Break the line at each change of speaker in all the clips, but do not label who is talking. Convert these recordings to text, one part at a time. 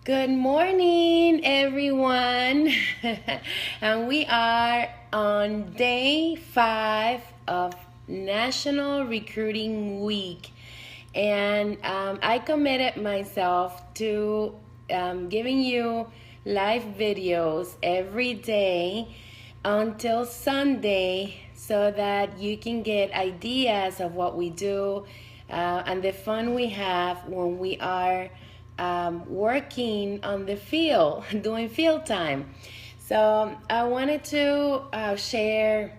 Good morning, everyone. And we are on day 5 of National Recruiting Week. And I committed myself to giving you live videos every day until Sunday so that you can get ideas of what we do and the fun we have when we are working on the field, doing field time. So I wanted to share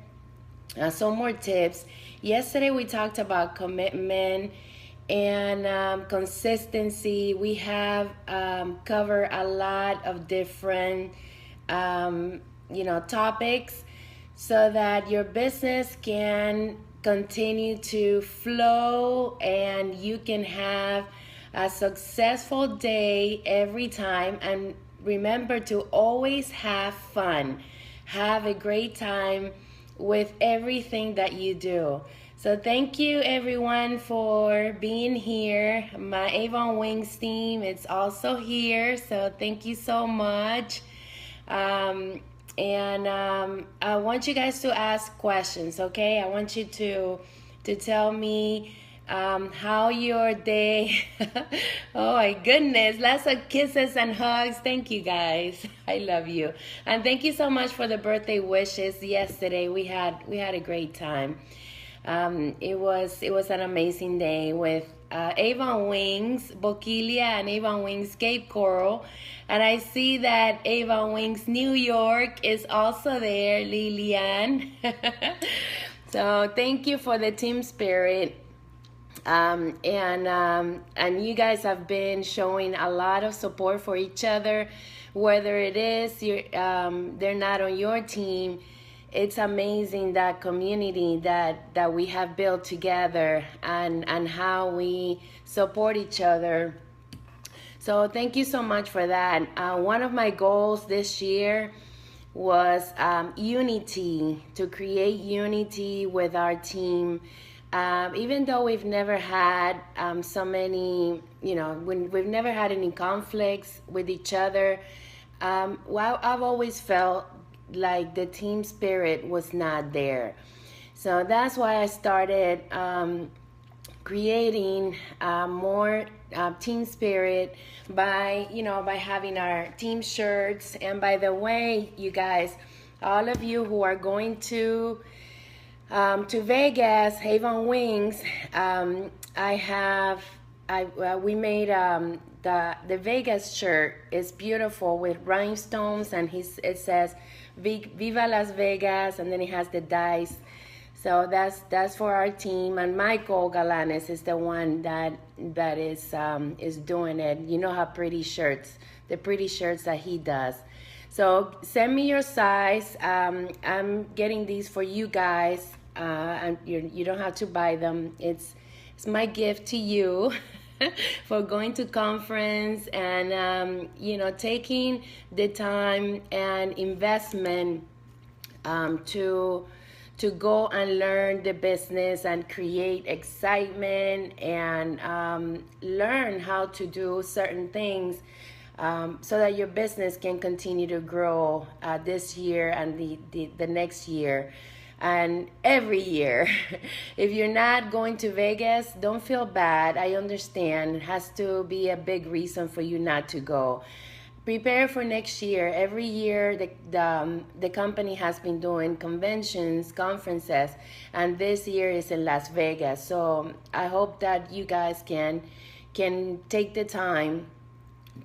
some more tips. Yesterday we talked about commitment and consistency. We have covered a lot of different, topics so that your business can continue to flow and you can have a successful day every time. And remember to always have fun. Have a great time with everything that you do. So thank you everyone for being here. My Avon Wings team is also here. So thank you so much. And I want you guys to ask questions, okay? I want you to tell me how your day. Oh my goodness, lots of kisses and hugs. Thank you guys. I love you. And thank you so much for the birthday wishes yesterday. We had a great time. It was an amazing day with Avon Wings, Boquilla, and Avon Wings Cape Coral. And I see that Avon Wings New York is also there, Lilian. So thank you for the team spirit. And you guys have been showing a lot of support for each other, whether it is they're not on your team. It's amazing that community that we have built together and how we support each other. So thank you so much for that. One of my goals this year was unity, to create unity with our team. Even though we've never had so many, we've never had any conflicts with each other, well, I've always felt like the team spirit was not there. So that's why I started creating more team spirit by having our team shirts. And by the way, you guys, all of you who are going to Vegas, Avon Wings, we made the Vegas shirt. Is beautiful with rhinestones, and it says Viva Las Vegas, and then it has the dice. So that's for our team, and Michael Galanes is the one that is doing it. You know how the pretty shirts that he does. So send me your size. I'm getting these for you guys, and you don't have to buy them. It's my gift to you for going to conference and taking the time and investment to go and learn the business and create excitement and learn how to do certain things so that your business can continue to grow this year and the next year and every year. If you're not going to Vegas, don't feel bad. I understand. It has to be a big reason for you not to go. Prepare for next year. Every year, the company has been doing conventions, conferences, and this year is in Las Vegas. So I hope that you guys can take the time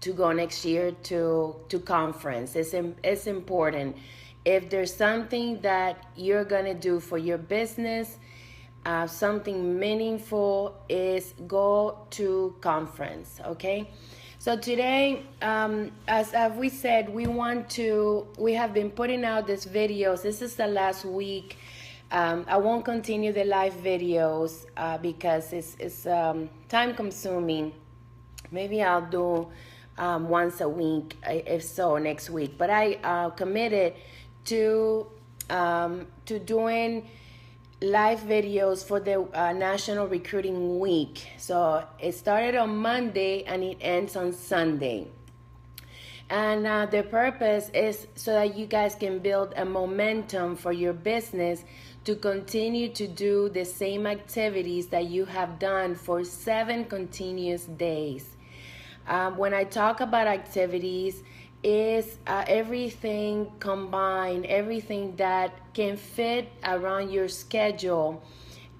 to go next year to conference. It's important. If there's something that you're gonna do for your business, something meaningful, is go to conference. Okay. So today, as we said, we have been putting out these videos. This is the last week. I won't continue the live videos because it's time consuming. Maybe I'll do once a week, if so, next week. But I committed to doing live videos for the National Recruiting Week. So it started on Monday and it ends on Sunday. And the purpose is so that you guys can build a momentum for your business to continue to do the same activities that you have done for 7 continuous days. When I talk about activities, is everything combined, everything that can fit around your schedule,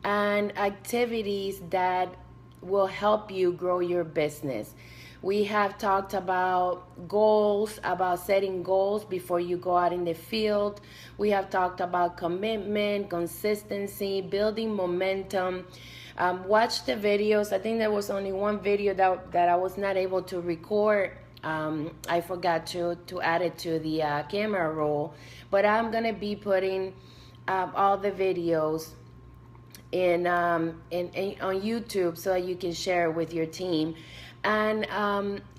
and activities that will help you grow your business. We have talked about goals, about setting goals before you go out in the field. We have talked about commitment, consistency, building momentum. Watch the videos. I think there was only one video that I was not able to record. I forgot to add it to the camera roll. But I'm going to be putting all the videos in on YouTube so that you can share with your team. And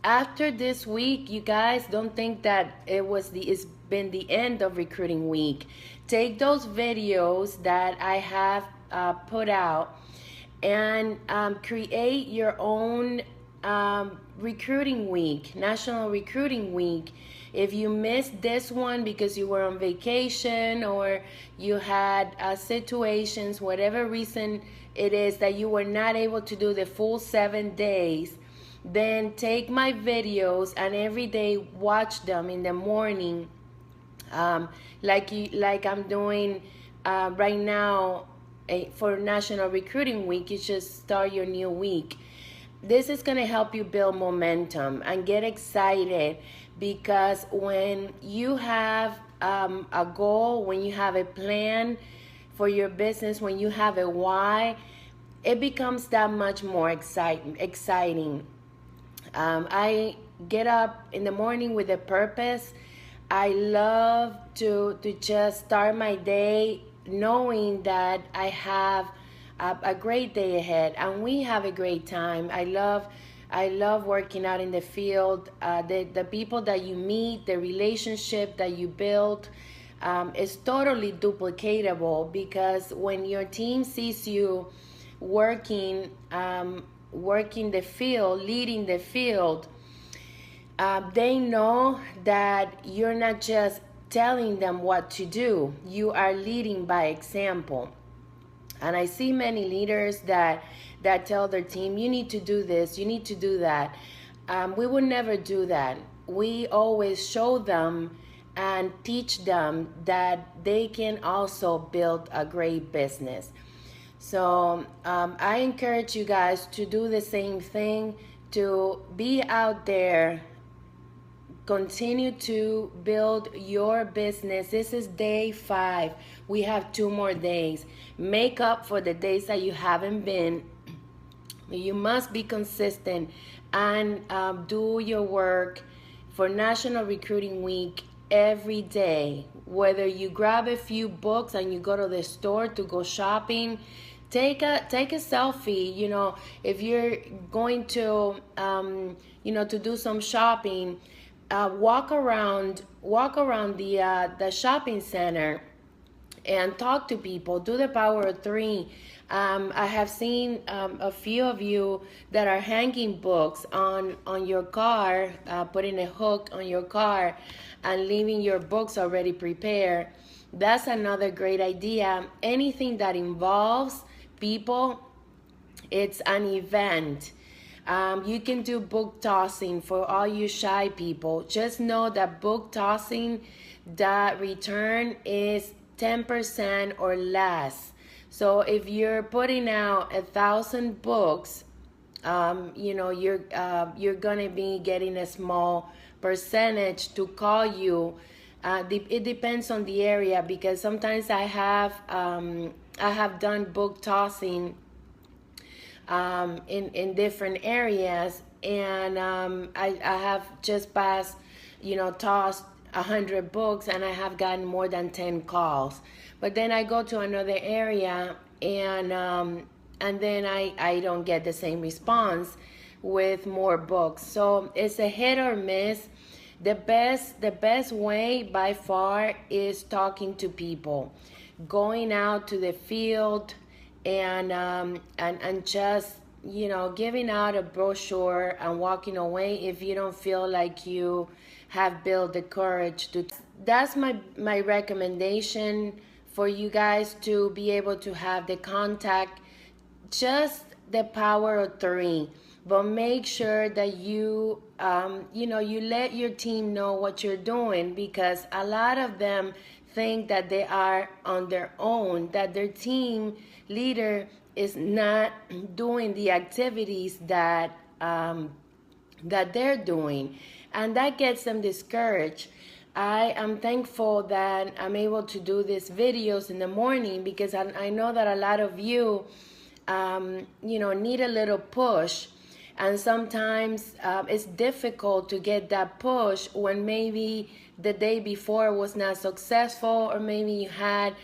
after this week, you guys don't think that it's been the end of recruiting week. Take those videos that I have put out and create your own recruiting week, National Recruiting Week. If you missed this one because you were on vacation or you had situations, whatever reason it is that you were not able to do the full 7 days, then take my videos and every day watch them in the morning, like I'm doing right now for National Recruiting Week. You just start your new week. This is going to help you build momentum and get excited, because when you have a goal, when you have a plan for your business, when you have a why, it becomes that much more exciting. I get up in the morning with a purpose. I love to just start my day knowing that I have a great day ahead, and we have a great time. I love working out in the field. The people that you meet, the relationship that you build, is totally duplicatable, because when your team sees you working the field, leading the field, they know that you're not just telling them what to do. You are leading by example. And I see many leaders that tell their team, you need to do this, you need to do that. We would never do that. We always show them and teach them that they can also build a great business. So I encourage you guys to do the same thing, to be out there, continue to build your business. This is day 5. We have 2 more days. Make up for the days that you haven't been. You must be consistent and do your work for National Recruiting Week every day. Whether you grab a few books and you go to the store to go shopping, take a selfie. You know, if you're going to to do some shopping, walk around the shopping center and talk to people. Do the power of 3. I have seen a few of you that are hanging books on your car, putting a hook on your car and leaving your books already prepared. That's another great idea. Anything that involves people, it's an event. You can do book tossing for all you shy people. Just know that book tossing, the return is 10% or less. So if you're putting out 1,000 books, you're gonna be getting a small percentage to call you. It depends on the area, because sometimes I have done book tossing in different areas, and I have just tossed 100 books, and I have gotten more than 10 calls. But then I go to another area, and then I don't get the same response with more books. So it's a hit or miss. The best way by far is talking to people, going out to the field, and just giving out a brochure and walking away if you don't feel like you have built the courage to. That's my recommendation for you guys, to be able to have the contact, just the power of three. But make sure that you you let your team know what you're doing, because a lot of them think that they are on their own, that their team leader is not doing the activities that that they're doing, and that gets them discouraged. I am thankful that I'm able to do these videos in the morning, because I know that a lot of you need a little push, and sometimes it's difficult to get that push when maybe the day before was not successful, or maybe you had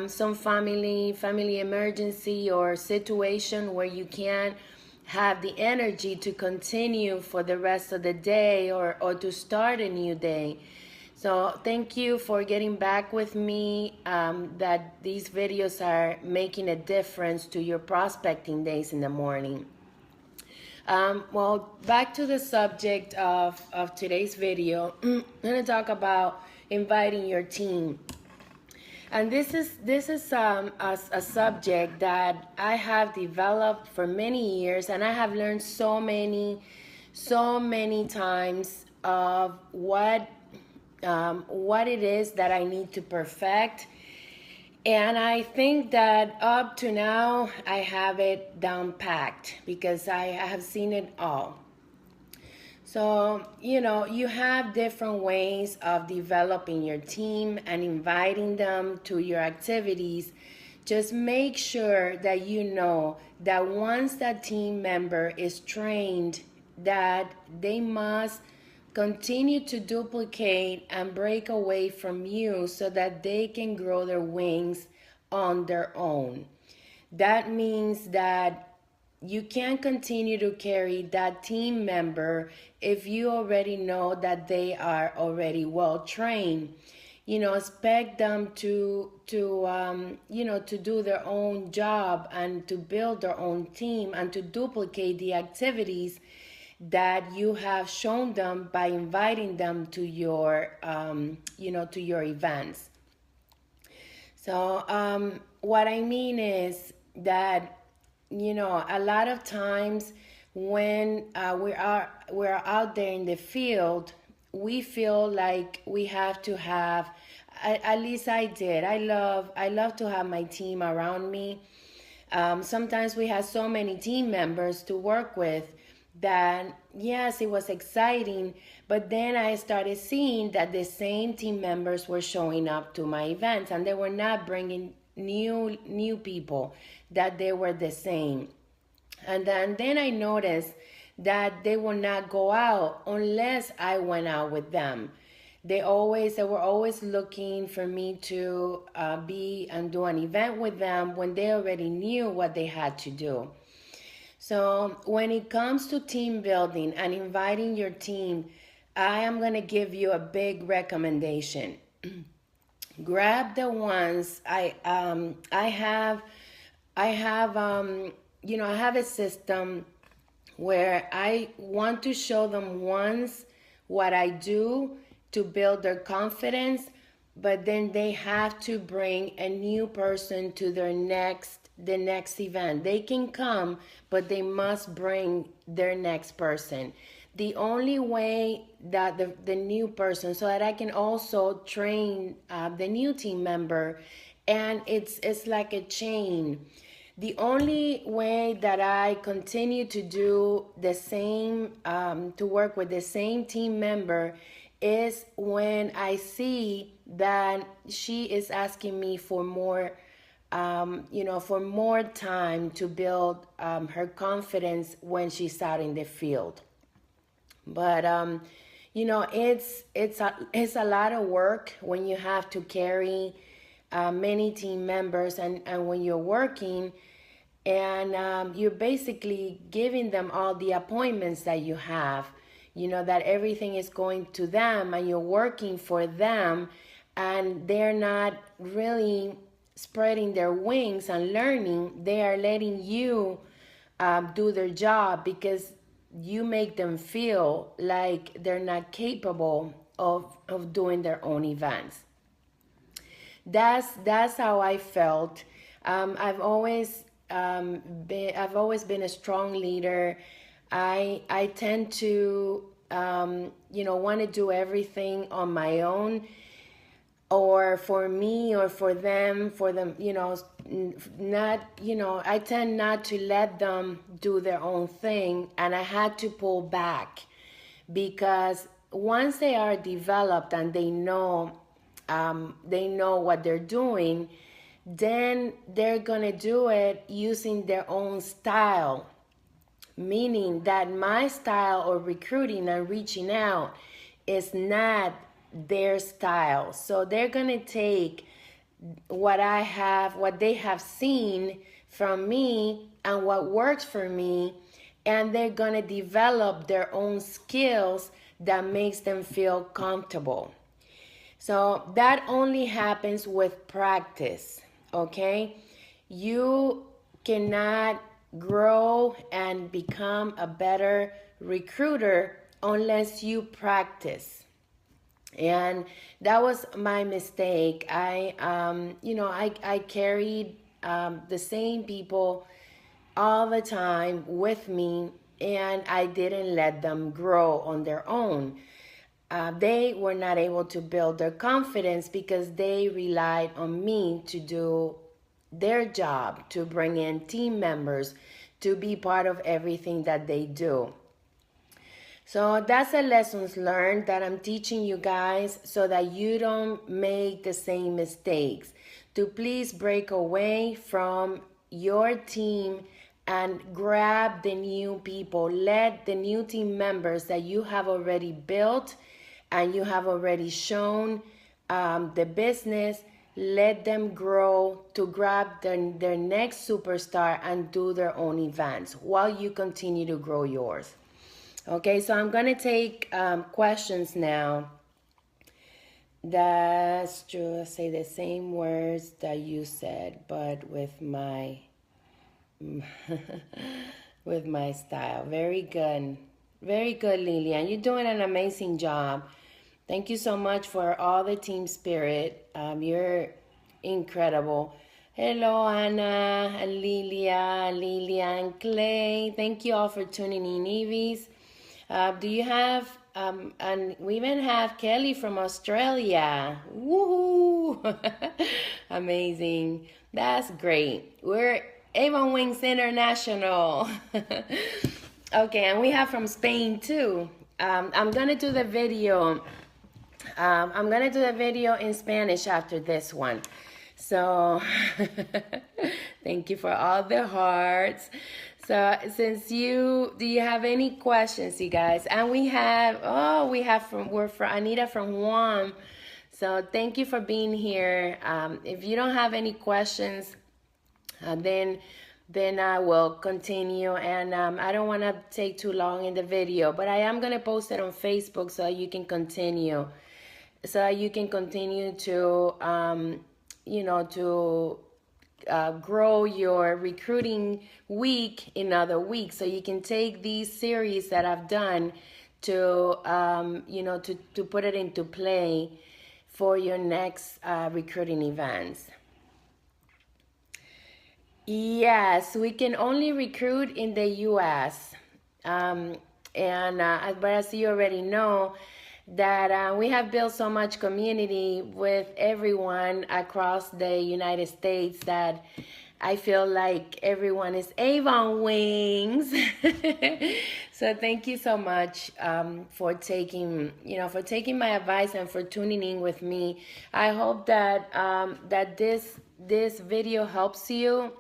some family emergency or situation where you can't have the energy to continue for the rest of the day, or to start a new day. So thank you for getting back with me, that these videos are making a difference to your prospecting days in the morning. Well, back to the subject of today's video. I'm going to talk about inviting your team. And this is a subject that I have developed for many years, and I have learned so many times of what it is that I need to perfect. And I think that up to now I have it down packed, because I have seen it all. So, you have different ways of developing your team and inviting them to your activities. Just make sure that you know that once that team member is trained, that they must continue to duplicate and break away from you so that they can grow their wings on their own. That means that you can't continue to carry that team member if you already know that they are already well trained. Expect them to do their own job and to build their own team and to duplicate the activities that you have shown them by inviting them to your to your events. So what I mean is that a lot of times when we're out there in the field, we feel like we have to have, at least I did. I love to have my team around me. Sometimes we have so many team members to work with that, yes, it was exciting, but then I started seeing that the same team members were showing up to my events, and they were not bringing new people, that they were the same. And then I noticed that they would not go out unless I went out with them. They were always looking for me to be and do an event with them when they already knew what they had to do. So when it comes to team building and inviting your team, I am going to give you a big recommendation. Grab the ones I have a system where I want to show them once what I do to build their confidence, but then they have to bring a new person to the next event. They can come, but they must bring their next person. The only way that the new person, so that I can also train the new team member, and it's like a chain. The only way that I continue to do the same, to work with the same team member, is when I see that she is asking me for more, for more time to build her confidence when she's out in the field. But it's a lot of work when you have to carry many team members, and when you're working, and you're basically giving them all the appointments that you have, that everything is going to them, and you're working for them, and they're not really spreading their wings and learning. They are letting you do their job, because you make them feel like they're not capable of doing their own events. That's how I felt. I've always been a strong leader. I tend to want to do everything on my own, or for me, or for them, not, I tend not to let them do their own thing, and I had to pull back, because once they are developed and they know what they're doing, then they're gonna do it using their own style, meaning that my style of recruiting and reaching out is not their style. So they're gonna take what they have seen from me and what works for me, and they're gonna develop their own skills that makes them feel comfortable. So that only happens with practice, okay? You cannot grow and become a better recruiter unless you practice. And that was my mistake. I carried the same people all the time with me, and I didn't let them grow on their own. They were not able to build their confidence because they relied on me to do their job, to bring in team members, to be part of everything that they do. So that's a lessons learned that I'm teaching you guys, so that you don't make the same mistakes. To please break away from your team and grab the new people. Let the new team members that you have already built and you have already shown the business, let them grow to grab their next superstar and do their own events while you continue to grow yours. Okay, so I'm gonna take questions now. That's true. I say the same words that you said, but with my with my style. Very good. Very good, Lilian. You're doing an amazing job. Thank you so much for all the team spirit. You're incredible. Hello, Anna, Lilia, Lilian, Clay. Thank you all for tuning in, Evies. Do you have, and we even have Kelly from Australia. Woohoo! Amazing. That's great. We're Avon Wings International. Okay, and we have from Spain too. I'm gonna do the video. I'm gonna do the video in Spanish after this one. So thank you for all the hearts. So do you have any questions, you guys? And we're from Anita from Guam. So thank you for being here. If you don't have any questions, then I will continue. And I don't want to take too long in the video, but I am going to post it on Facebook so you can continue. So you can continue to, grow your recruiting week in other weeks. So you can take these series that I've done to put it into play for your next recruiting events. Yes, we can only recruit in the U.S. But as you already know, that we have built so much community with everyone across the United States that I feel like everyone is Avon Wings. So thank you so much for taking my advice and for tuning in with me. I hope that this video helps you.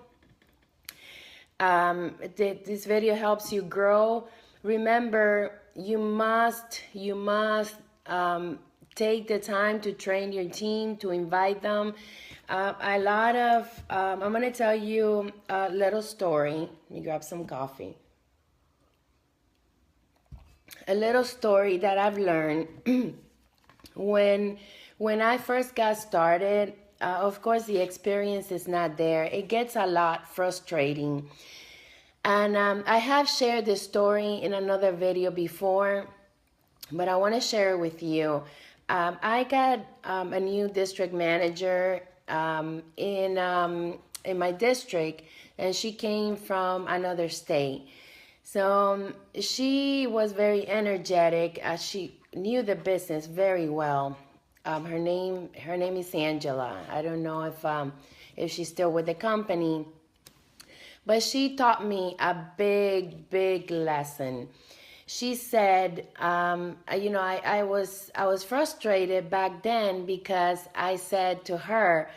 This video helps you grow. Remember, you must take the time to train your team, to invite them. I'm going to tell you a little story. Let me grab some coffee. A little story that I've learned when I first got started. Of course, the experience is not there. It gets a lot frustrating. And I have shared this story in another video before, but I want to share it with you. I got a new district manager in my district, and she came from another state. So she was very energetic. She knew the business very well. Her name is Angela. I don't know if she's still with the company, but she taught me a big lesson. She said, I was frustrated back then because I said to her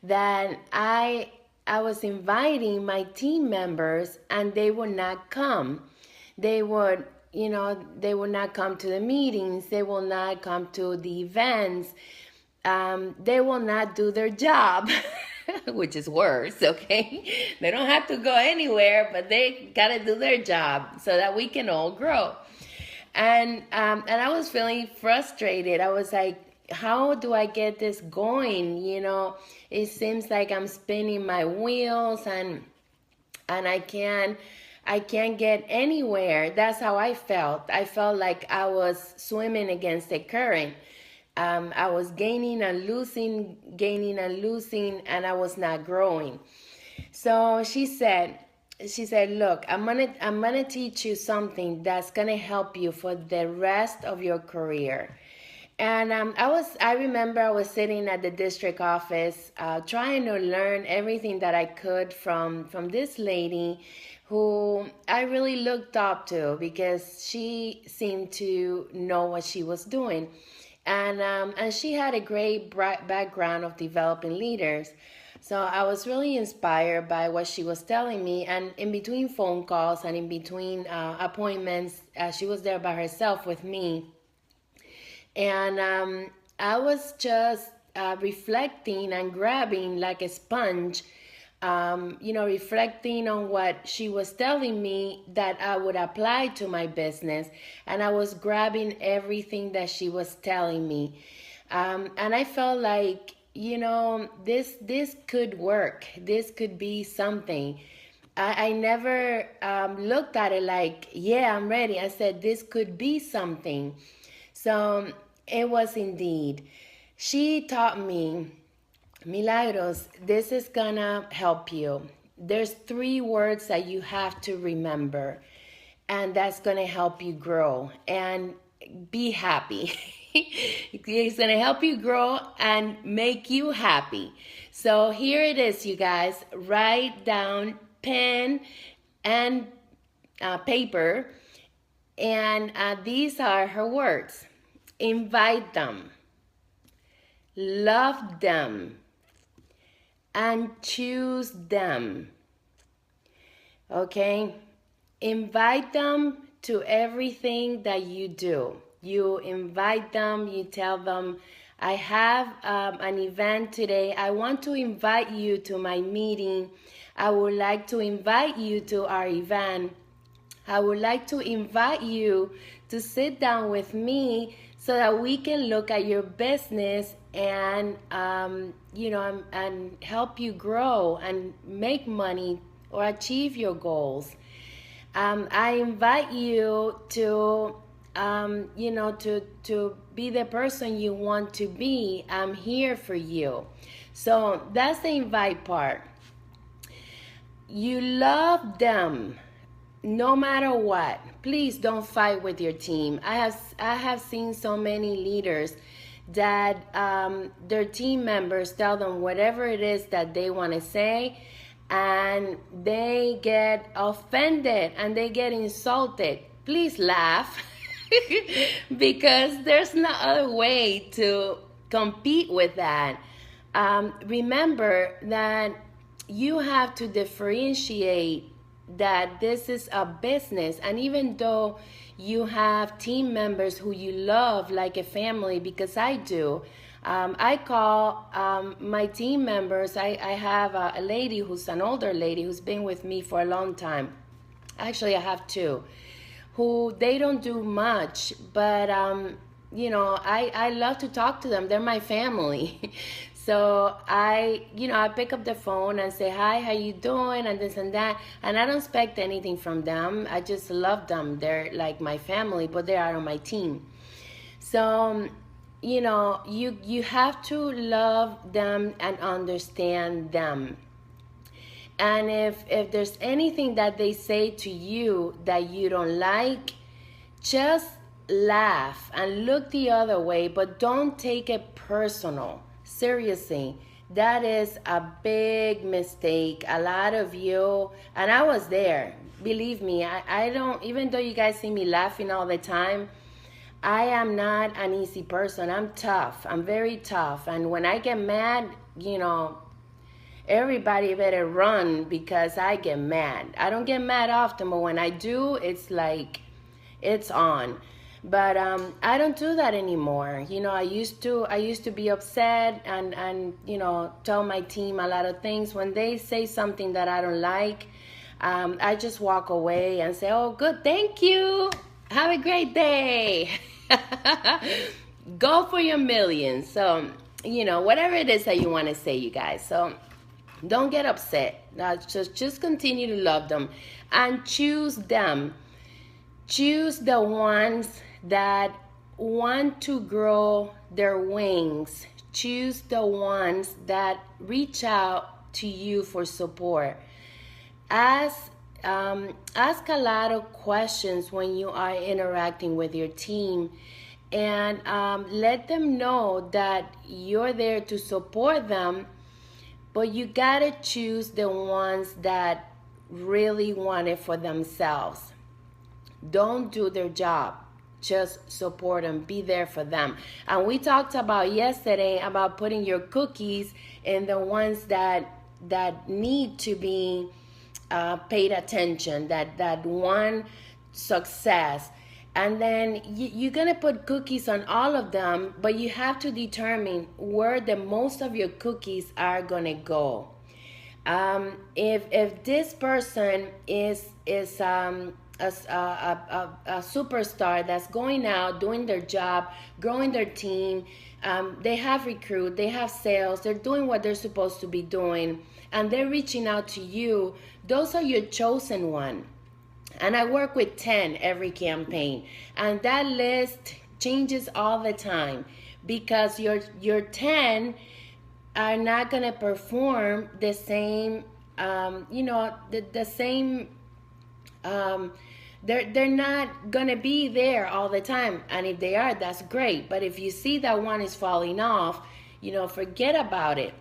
that I was inviting my team members and they would not come. They would not come to the meetings. They will not come to the events. They will not do their job, which is worse, okay? They don't have to go anywhere, but they got to do their job so that we can all grow. And I was feeling frustrated. I was like, how do I get this going? It seems like I'm spinning my wheels and I can't get anywhere. That's how I felt. I felt like I was swimming against the current. I was gaining and losing, and I was not growing. So she said, look, I'm gonna teach you something that's gonna help you for the rest of your career. And I remember I was sitting at the district office, trying to learn everything that I could from this lady who I really looked up to because she seemed to know what she was doing. And she had a great background of developing leaders. So I was really inspired by what she was telling me. And in between phone calls and in between appointments, she was there by herself with me. And I was just reflecting and grabbing like a sponge, reflecting on what she was telling me that I would apply to my business. And I was grabbing everything that she was telling me. And I felt like, this could work. This could be something. I never looked at it like, yeah, I'm ready. I said, this could be something. So it was indeed. She taught me, Milagros, this is gonna help you. There's 3 words that you have to remember, and that's gonna help you grow and be happy. It's gonna help you grow and make you happy. So here it is, you guys. Write down pen and paper, and these are her words. Invite them, love them, and choose them. Okay? Invite them to everything that you do. You invite them, you tell them, I have an event today. I want to invite you to my meeting. I would like to invite you to our event. I would like to invite you to sit down with me so that we can look at your business and and help you grow and make money or achieve your goals. I invite you to to be the person you want to be. I'm here for you. So that's the invite part. You love them no matter what. Please don't fight with your team. I have seen so many leaders that their team members tell them whatever it is that they want to say, and they get offended and they get insulted. Please laugh because there's no other way to compete with that. Remember that you have to differentiate that this is a business, and even though you have team members who you love like a family, because I do, I call my team members. I have a lady who's an older lady who's been with me for a long time. Actually, I have 2 who they don't do much, but I love to talk to them. They're my family. So I pick up the phone and say, hi, how you doing? And this and that. And I don't expect anything from them. I just love them. They're like my family, but they are on my team. So, you have to love them and understand them. And if there's anything that they say to you that you don't like, just laugh and look the other way, but don't take it personal. Seriously, that is a big mistake. A lot of you, and I was there, believe me, I don't, even though you guys see me laughing all the time, I am not an easy person. I'm tough. I'm very tough. And when I get mad, everybody better run because I get mad. I don't get mad often, but when I do, it's like it's on. But I don't do that anymore. I used to be upset and tell my team a lot of things. When they say something that I don't like, I just walk away and say, oh, good, thank you. Have a great day. Go for your millions. So, whatever it is that you want to say, you guys. So don't get upset. Just continue to love them and choose them. Choose the ones that want to grow their wings. Choose the ones that reach out to you for support. Ask a lot of questions when you are interacting with your team, and let them know that you're there to support them, but you gotta choose the ones that really want it for themselves. Don't do their job. Just support them. Be there for them. And we talked about yesterday about putting your cookies in the ones that need to be paid attention, that one success. And then you're going to put cookies on all of them, but you have to determine where the most of your cookies are going to go. If this person is a superstar that's going out, doing their job, growing their team, they have recruit, they have sales, they're doing what they're supposed to be doing, and they're reaching out to you, those are your chosen one. And I work with 10 every campaign, and that list changes all the time because your 10 are not going to perform the same, the same, they're not going to be there all the time. And if they are, that's great. But if you see that one is falling off, forget about it.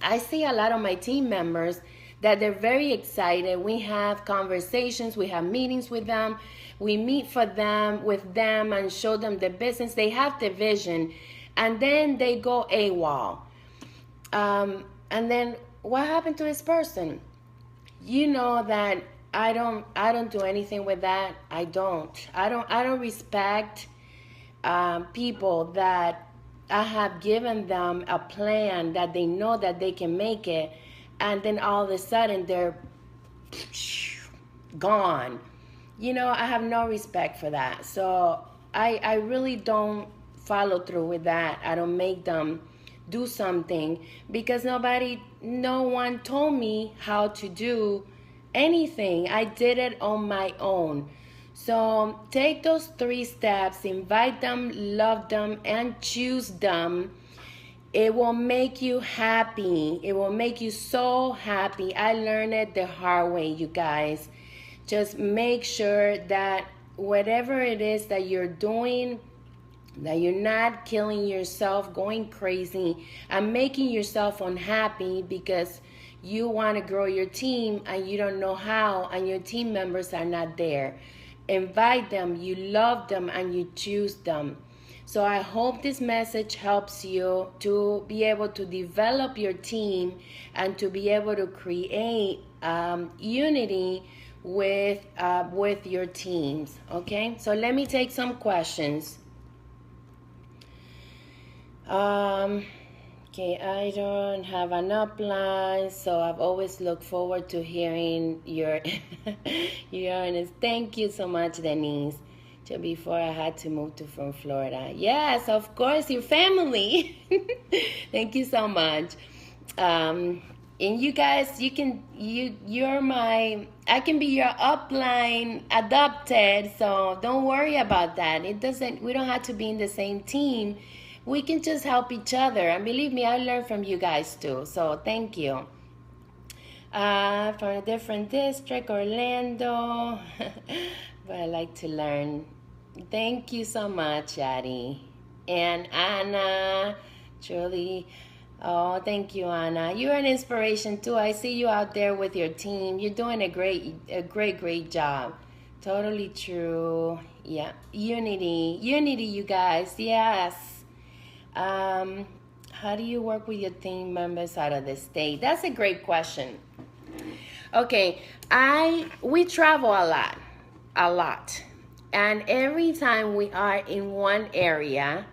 I see a lot of my team members that they're very excited. We have conversations, we have meetings with them, we meet with them and show them the business. They have the vision, and then they go AWOL. And then what happened to this person? You know that I don't do anything with that. I don't respect people that I have given them a plan that they know that they can make it, and then all of a sudden they're gone. I have no respect for that. So I really don't follow through with that. I don't make them do something because no one told me how to do anything. I did it on my own. So take those 3 steps, invite them, love them, and choose them. It will make you happy. It will make you so happy. I learned it the hard way, you guys. Just make sure that whatever it is that you're doing, that you're not killing yourself, going crazy, and making yourself unhappy because you want to grow your team and you don't know how, and your team members are not there. Invite them, you love them, and you choose them. So I hope this message helps you to be able to develop your team and to be able to create unity with your teams. Okay, so let me take some questions. Okay, I don't have an upline, so I've always looked forward to hearing your honest. Thank you so much, Denise. before I had to move from Florida. Yes, of course, your family. Thank you so much. And you guys, you're my, I can be your upline adopted, so don't worry about that. We don't have to be in the same team. We can just help each other. And believe me, I learn from you guys too. So thank you. From a different district, Orlando. But I like to learn. Thank you so much, Addie. And Anna, truly. Oh, thank you, Anna. You're an inspiration too. I see you out there with your team. You're doing a great job. Totally true. Yeah. Unity, you guys. Yes. How do you work with your team members out of the state? That's a great question. Okay, we travel a lot. And every time we are in one area,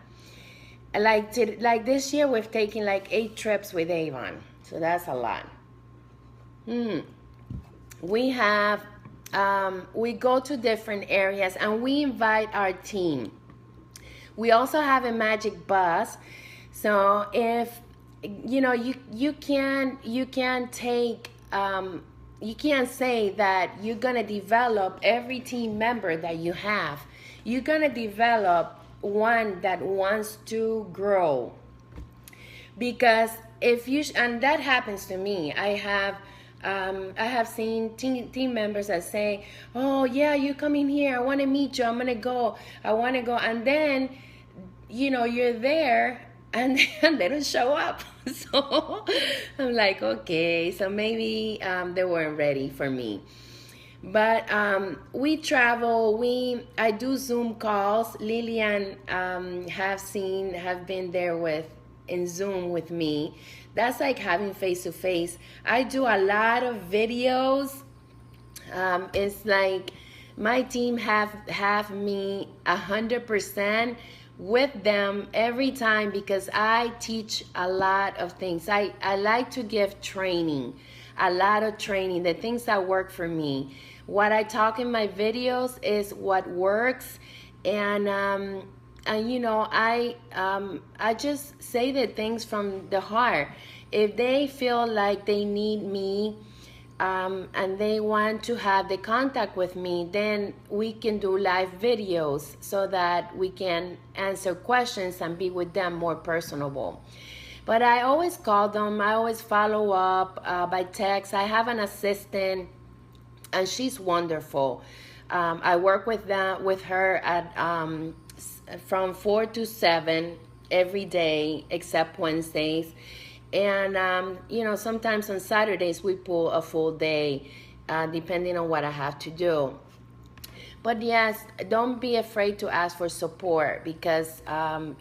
like this year, we've taken like 8 trips with Avon. So that's a lot. We have, we go to different areas and we invite our team. We also have a magic bus. So if, you know, you can't say that you're going to develop every team member that you have. You're going to develop one that wants to grow. Because if you, and that happens to me, I have seen team members that say, oh yeah, you come in here, I want to meet you, I want to go. And then, you know, you're there and they don't show up. So I'm like, okay, so maybe they weren't ready for me. But we travel. I do Zoom calls. Lillian have been there in Zoom with me. That's like having face-to-face. I do a lot of videos. It's like my team have me 100% with them every time because I teach a lot of things. I like to give training, a lot of training, the things that work for me. What I talk in my videos is what works, and you know, I just say the things from the heart. If they feel like they need me, and they want to have the contact with me, then we can do live videos so that we can answer questions and be with them more personable. But I always call them, I always follow up by text. I have an assistant and she's wonderful. I work with her at from 4 to 7 every day except Wednesdays. And, you know, sometimes on Saturdays we pull a full day, depending on what I have to do. But yes, don't be afraid to ask for support because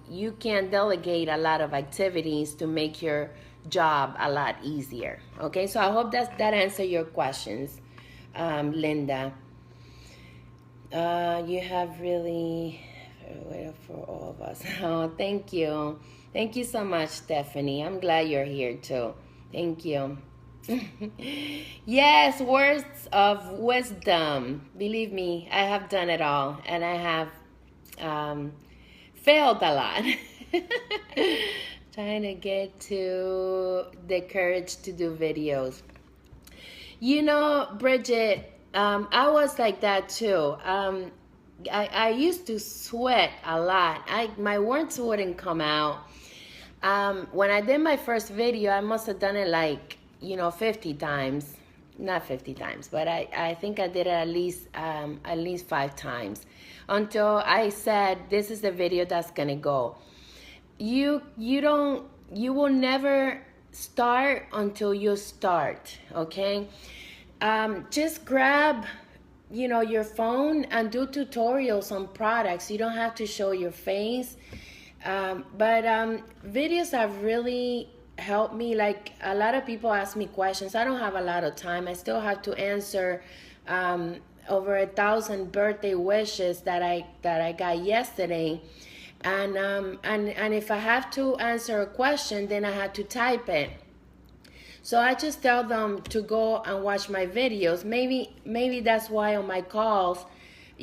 you can delegate a lot of activities to make your job a lot easier. Okay, so I hope that answers your questions, Linda. You have really waited for all of us. Oh, thank you. Thank you so much, Stephanie. I'm glad you're here too. Thank you. Yes, words of wisdom. Believe me, I have done it all, and I have failed a lot. Trying to get to the courage to do videos. You know, Bridget, I was like that too. I used to sweat a lot. My words wouldn't come out. When I did my first video, I must have done it like, you know, 50 times. Not 50 times, but I think I did it at least 5 times until I said, this is the video that's gonna go. You will never start until you start, okay? Just grab, you know, your phone and do tutorials on products. You don't have to show your face. But videos have really helped me. Like, a lot of people ask me questions. I don't have a lot of time. I still have to answer over 1,000 birthday wishes that I got yesterday. And if I have to answer a question, then I have to type it. So I just tell them to go and watch my videos. Maybe that's why on my calls,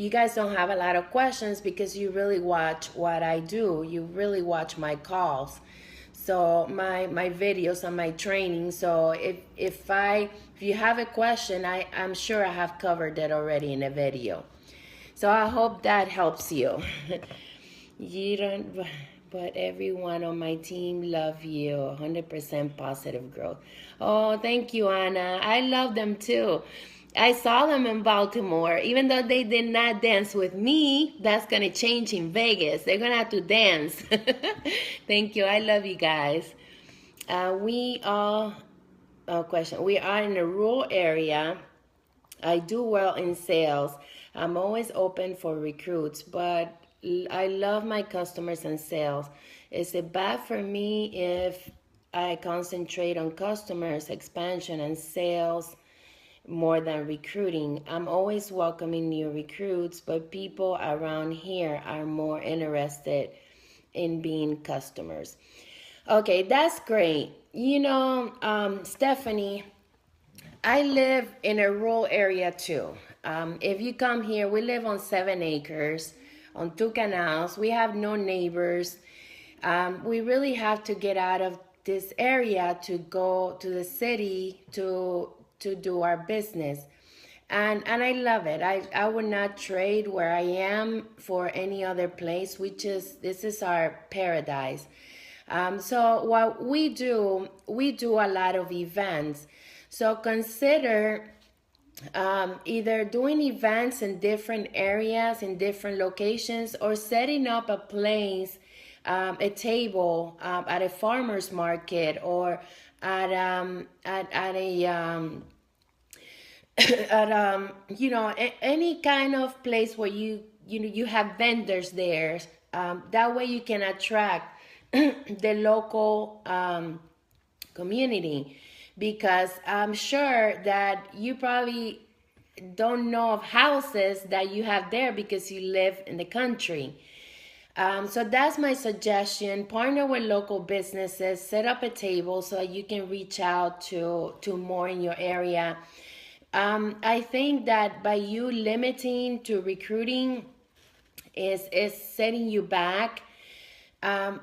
you guys don't have a lot of questions because you really watch what I do. You really watch my calls. So my videos and my training. So if you have a question, I'm sure I have covered it already in a video. So I hope that helps you. You don't, but everyone on my team love you. 100% positive growth. Oh, thank you, Anna. I love them too. I saw them in Baltimore. Even though they did not dance with me, that's going to change in Vegas. They're going to have to dance. Thank you. I love you guys. We are in a rural area. I do well in sales. I'm always open for recruits, but I love my customers and sales. Is it bad for me if I concentrate on customers, expansion, and sales more than recruiting? I'm always welcoming new recruits, but people around here are more interested in being customers. Okay, that's great. Stephanie, I live in a rural area too. If you come here, we live on 7 acres, on 2 canals. We have no neighbors. We really have to get out of this area to go to the city to do our business. And I love it. I would not trade where I am for any other place. This is our paradise. So what we do a lot of events. So consider either doing events in different areas, in different locations, or setting up a place, a table at a farmer's market, or at a any kind of place where you have vendors there. That way you can attract the local community, because I'm sure that you probably don't know of houses that you have there because you live in the country. So that's my suggestion. Partner with local businesses, set up a table so you can reach out to more in your area. I think that by you limiting to recruiting is setting you back.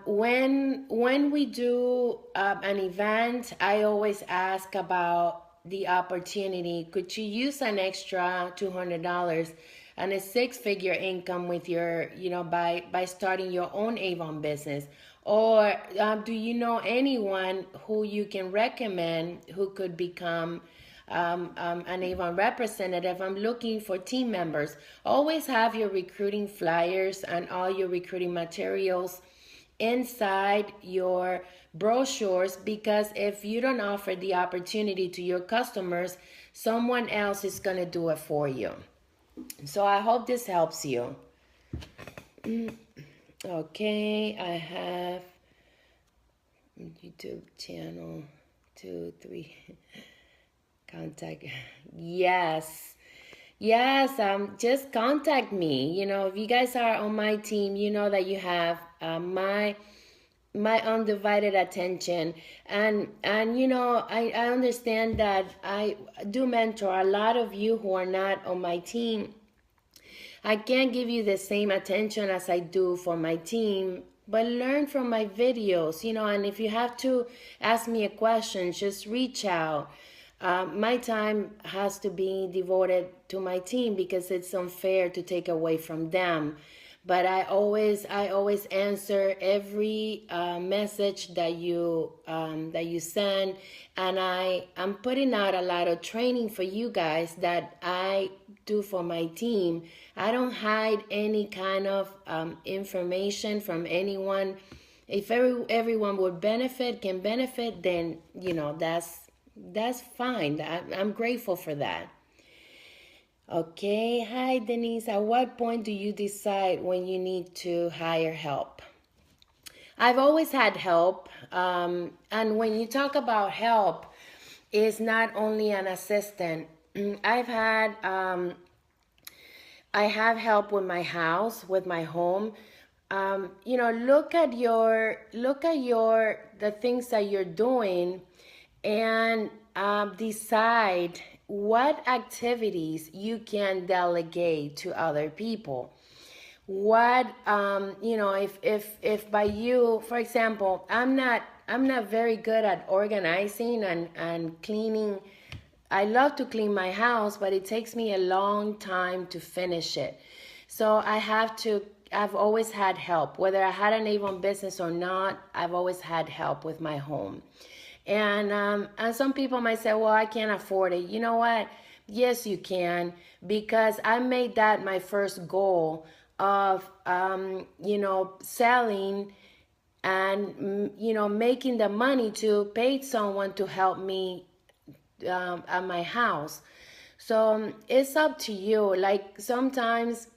When we do an event, I always ask about the opportunity. Could you use an extra $200 and a 6-figure income with your, by starting your own Avon business? Or do you know anyone who you can recommend who could become an Avon representative? I'm looking for team members. Always have your recruiting flyers and all your recruiting materials inside your brochures, because if you don't offer the opportunity to your customers, someone else is going to do it for you. So I hope this helps you. Okay, I have YouTube channel 2, 3 contact. Yes, just contact me. If you guys are on my team, you know that you have my undivided attention, and I understand that I do mentor a lot of you who are not on my team. I can't give you the same attention as I do for my team, but learn from my videos, and if you have to ask me a question, just reach out. My time has to be devoted to my team because it's unfair to take away from them. But I always answer every message that you send, and I'm putting out a lot of training for you guys that I do for my team. I don't hide any kind of information from anyone. If everyone would can benefit, then that's fine. I'm grateful for that. Okay, hi Denise. At what point do you decide when you need to hire help? I've always had help, and when you talk about help, it's not only an assistant. I have help with my house, with my home. Look at the things that you're doing, and decide what activities you can delegate to other people. What if by you, for example, I'm not very good at organizing and cleaning. I love to clean my house, but it takes me a long time to finish it. So I've always had help. Whether I had an Avon business or not, I've always had help with my home. And some people might say, well, I can't afford it. You know what? Yes, you can, because I made that my first goal of, selling and, making the money to pay someone to help me at my house. So it's up to you. Like sometimes,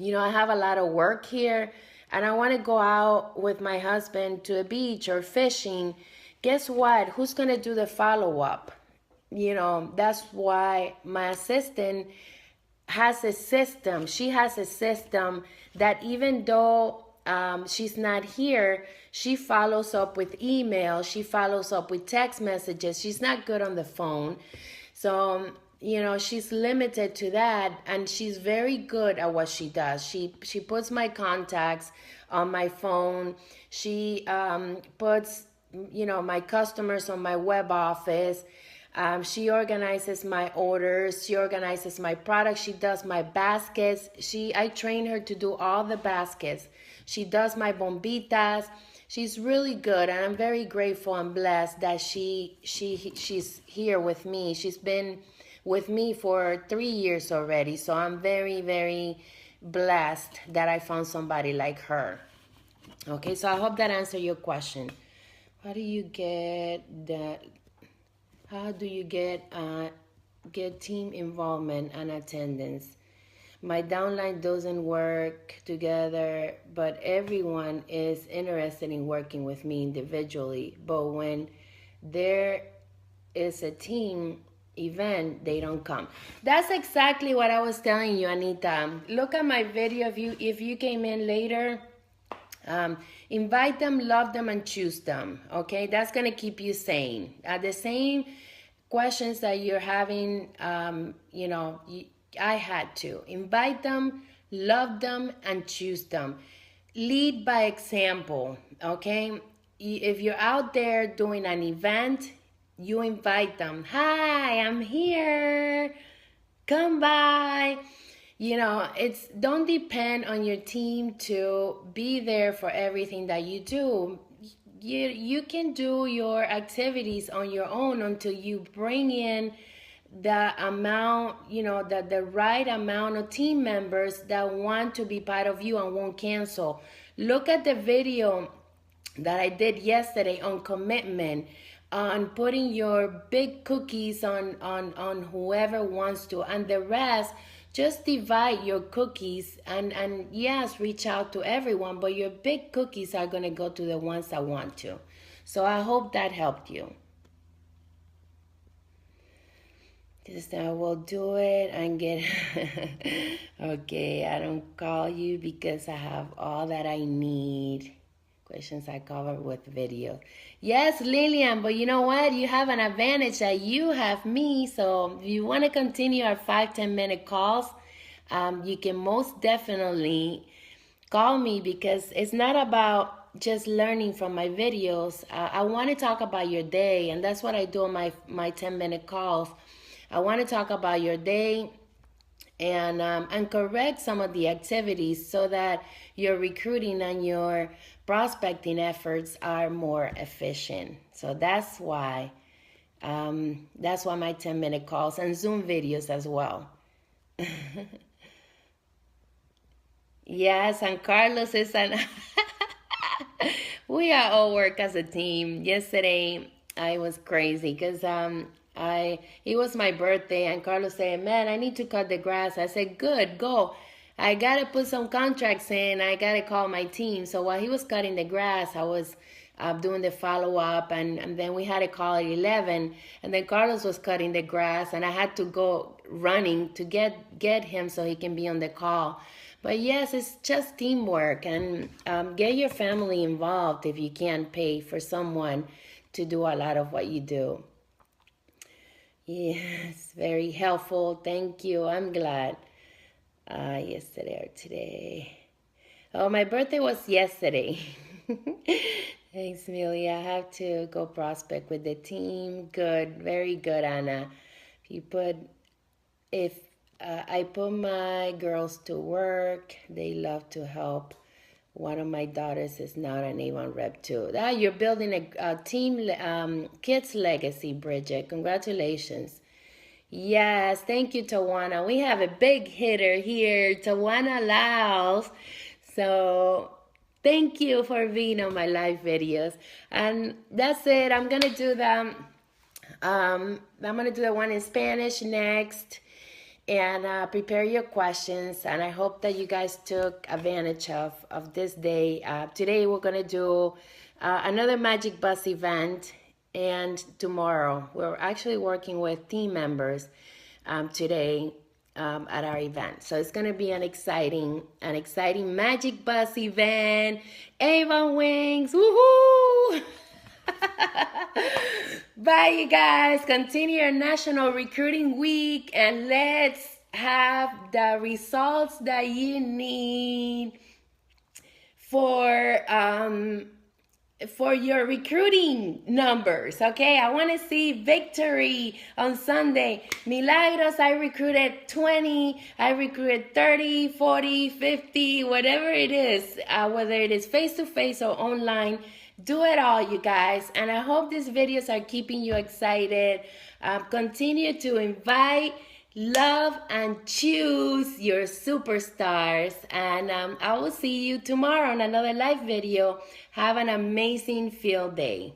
I have a lot of work here and I want to go out with my husband to a beach or fishing. Guess what? Who's going to do the follow up? That's why my assistant has a system. She has a system that even though she's not here, she follows up with email. She follows up with text messages. She's not good on the phone. So, she's limited to that, and she's very good at what she does. She puts my contacts on my phone. She puts, my customers on my web office. She organizes my orders. She organizes my products. She does my baskets. I train her to do all the baskets. She does my bombitas. She's really good, and I'm very grateful and blessed that she's here with me. She's been with me for 3 years already, so I'm very, very blessed that I found somebody like her. Okay, so I hope that answered your question. How do you get team involvement and attendance? My downline doesn't work together, but everyone is interested in working with me individually. But when there is a team event, they don't come. That's exactly what I was telling you, Anita. Look at my video if you came in later. Invite them, love them, and choose them. Okay, that's gonna keep you sane. The same questions that you're having, I had to invite them, love them, and choose them. Lead by example. Okay, if you're out there doing an event, you invite them. Hi, I'm here. Come by. Don't depend on your team to be there for everything that you do. You can do your activities on your own until you bring in the amount, the right amount of team members that want to be part of you and won't cancel. Look at the video that I did yesterday on commitment, on putting your big cookies on whoever wants to, and the rest, just divide your cookies and yes, reach out to everyone, but your big cookies are going to go to the ones that want to. So I hope that helped you. I will do it and get okay, I don't call you because I have all that I need. Questions I cover with video. Yes, Lillian, but you know what? You have an advantage that you have me. So if you want to continue our 5-10 minute calls, you can most definitely call me, because it's not about just learning from my videos. I want to talk about your day, and that's what I do on my 10-minute calls. I want to talk about your day and correct some of the activities so that your recruiting and your prospecting efforts are more efficient. So that's why my 10-minute calls and Zoom videos as well. Yes, and Carlos is we are all work as a team. Yesterday I was crazy because it was my birthday, and Carlos said, man, I need to cut the grass. I said, good, go. I got to put some contracts in. I got to call my team. So while he was cutting the grass, I was doing the follow-up, and then we had a call at 11, and then Carlos was cutting the grass, and I had to go running to get him so he can be on the call. But yes, it's just teamwork, and get your family involved if you can't pay for someone to do a lot of what you do. Yes, very helpful. Thank you. I'm glad. Yesterday or today. Oh, my birthday was yesterday. Thanks, Millie. I have to go prospect with the team. Good, very good, Anna. You put if I put my girls to work, they love to help. One of my daughters is now an A1 rep too. You're building a team kids legacy, Bridget. Congratulations. Yes, thank you, Tawana. We have a big hitter here, Tawana Laos. So thank you for being on my live videos. And that's it. I'm gonna do the one in Spanish next, and prepare your questions. And I hope that you guys took advantage of this day. Today we're gonna do another Magic Bus event, and tomorrow we're actually working with team members today at our event. So it's gonna be an exciting Magic Bus event. Avon Wings, woohoo! Bye, you guys. Continue your National Recruiting Week, and let's have the results that you need for your recruiting numbers. Okay, I want to see victory on Sunday. Milagros, I recruited 20, I recruited 30, 40, 50, whatever it is, whether it is face-to-face or online. Do it all, you guys. And I hope these videos are keeping you excited. Continue to invite, love, and choose your superstars. And I will see you tomorrow on another live video. Have an amazing field day.